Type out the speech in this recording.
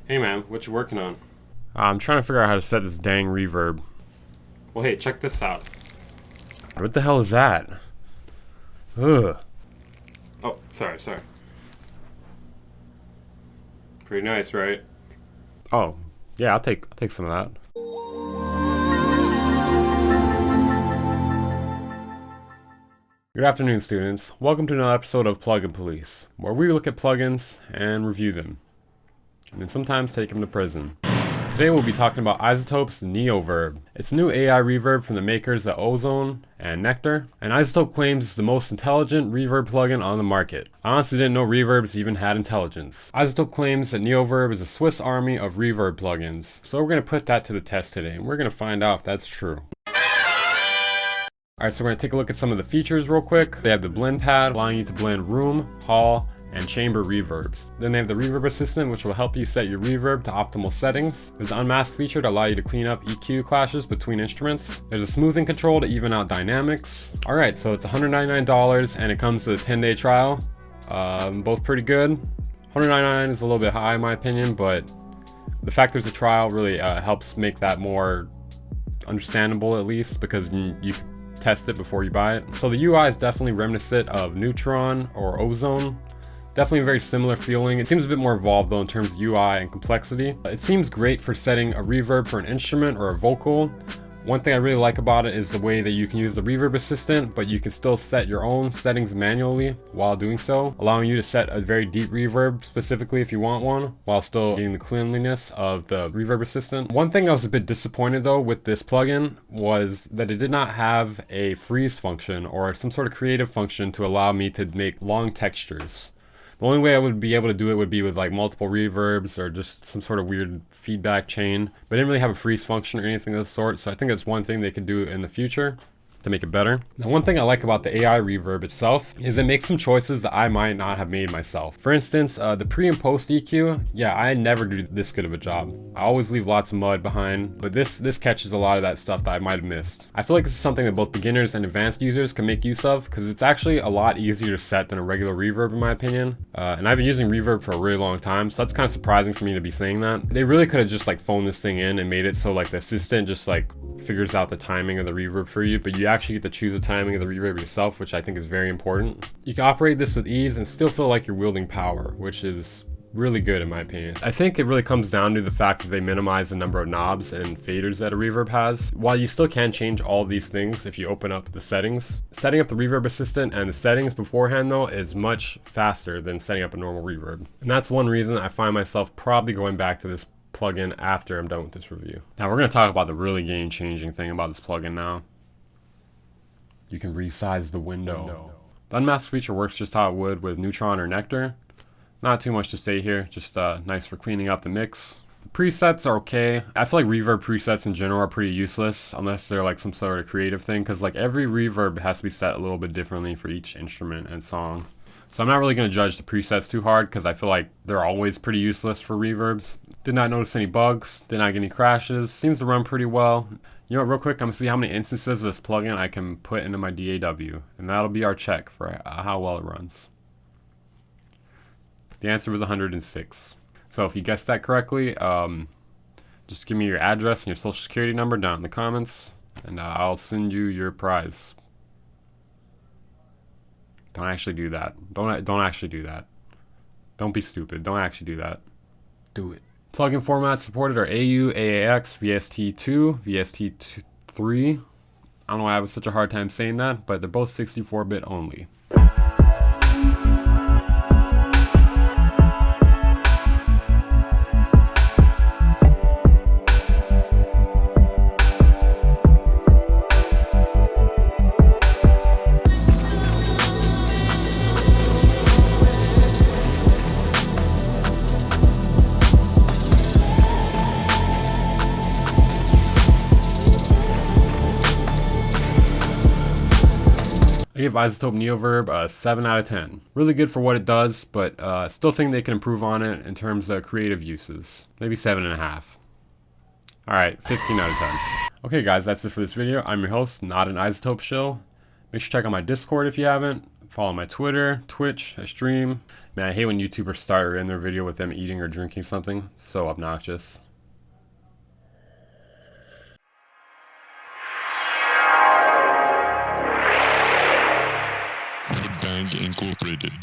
Hey man, what you working on? I'm trying to figure out how to set this dang reverb. Well, hey, check this out. What the hell is that? Ugh. Oh, sorry. Pretty nice, right? Oh, yeah, I'll take some of that. Good afternoon, students. Welcome to another episode of Plugin Police, where we look at plugins and review them, and then sometimes take them to prison. Today we'll be talking about iZotope's neoverb. It's a new AI reverb from the makers of Ozone and Nectar, and iZotope claims it's the most intelligent reverb plugin on the market. I honestly didn't know reverbs even had intelligence. iZotope claims that neoverb is a Swiss army of reverb plugins, so we're going to put that to the test today, and we're going to find out if that's true. Alright, so we're going to take a look at some of the features real quick. They have the blend pad, allowing you to blend room, hall, and chamber reverbs. Then they have the reverb assistant, which will help you set your reverb to optimal settings. There's an unmask feature to allow you to clean up EQ clashes between instruments. There's a smoothing control to even out dynamics. Alright, so it's $199 and it comes with a 10-day trial. Both pretty good. $199 is a little bit high in my opinion, but the fact there's a trial really helps make that more understandable, at least, because you test it before you buy it. So the UI is definitely reminiscent of Neutron or Ozone. Definitely a very similar feeling. It seems a bit more evolved though in terms of UI and complexity. It seems great for setting a reverb for an instrument or a vocal. One thing I really like about it is the way that you can use the reverb assistant, but you can still set your own settings manually while doing so, allowing you to set a very deep reverb specifically if you want one, while still getting the cleanliness of the reverb assistant. One thing I was a bit disappointed though with this plugin was that it did not have a freeze function or some sort of creative function to allow me to make long textures. The only way I would be able to do it would be with like multiple reverbs or just some sort of weird feedback chain. But I didn't really have a freeze function or anything of the sort, so I think that's one thing they could do in the future to make it better. Now, one thing I like about the AI reverb itself is it makes some choices that I might not have made myself. For instance, the pre and post EQ, yeah, I never do this good of a job. I always leave lots of mud behind, but this catches a lot of that stuff that I might have missed. I feel like this is something that both beginners and advanced users can make use of, because it's actually a lot easier to set than a regular reverb in my opinion. And I've been using reverb for a really long time, so that's kind of surprising for me to be saying that. They really could have just like phoned this thing in and made it so like the assistant just like figures out the timing of the reverb for you, but you actually get to choose the timing of the reverb yourself, which I think is very important. You can operate this with ease and still feel like you're wielding power, which is really good in my opinion. I think it really comes down to the fact that they minimize the number of knobs and faders that a reverb has. While you still can change all these things if you open up the settings, setting up the reverb assistant and the settings beforehand though is much faster than setting up a normal reverb. And that's one reason I find myself probably going back to this plugin after I'm done with this review. Now we're going to talk about the really game-changing thing about this plugin now. You can resize the window. The unmask feature works just how it would with Neutron or Nectar. Not too much to say here, just nice for cleaning up the mix. The presets are okay. I feel like reverb presets in general are pretty useless unless they're like some sort of creative thing, because like every reverb has to be set a little bit differently for each instrument and song. So I'm not really going to judge the presets too hard because I feel like they're always pretty useless for reverbs. Did not notice any bugs, did not get any crashes, seems to run pretty well. You know what, real quick, I'm going to see how many instances of this plugin I can put into my DAW, and that'll be our check for how well it runs. The answer was 106. So if you guessed that correctly, just give me your address and your social security number down in the comments, and I'll send you your prize. Don't actually do that. Don't actually do that. Don't be stupid. Don't actually do that. Do it. Plugin formats supported are AU, AAX, VST2, VST3. I don't know why I have such a hard time saying that, but they're both 64-bit only. I give iZotope neoverb a 7 out of 10. Really good for what it does, but still think they can improve on it in terms of creative uses. Maybe 7.5. Alright, 15 out of 10. Okay guys, that's it for this video. I'm your host, not an iZotope shill. Make sure to check out my Discord if you haven't. Follow my Twitter, Twitch, I stream. Man, I hate when YouTubers start in their video with them eating or drinking something. So obnoxious. The Band Incorporated.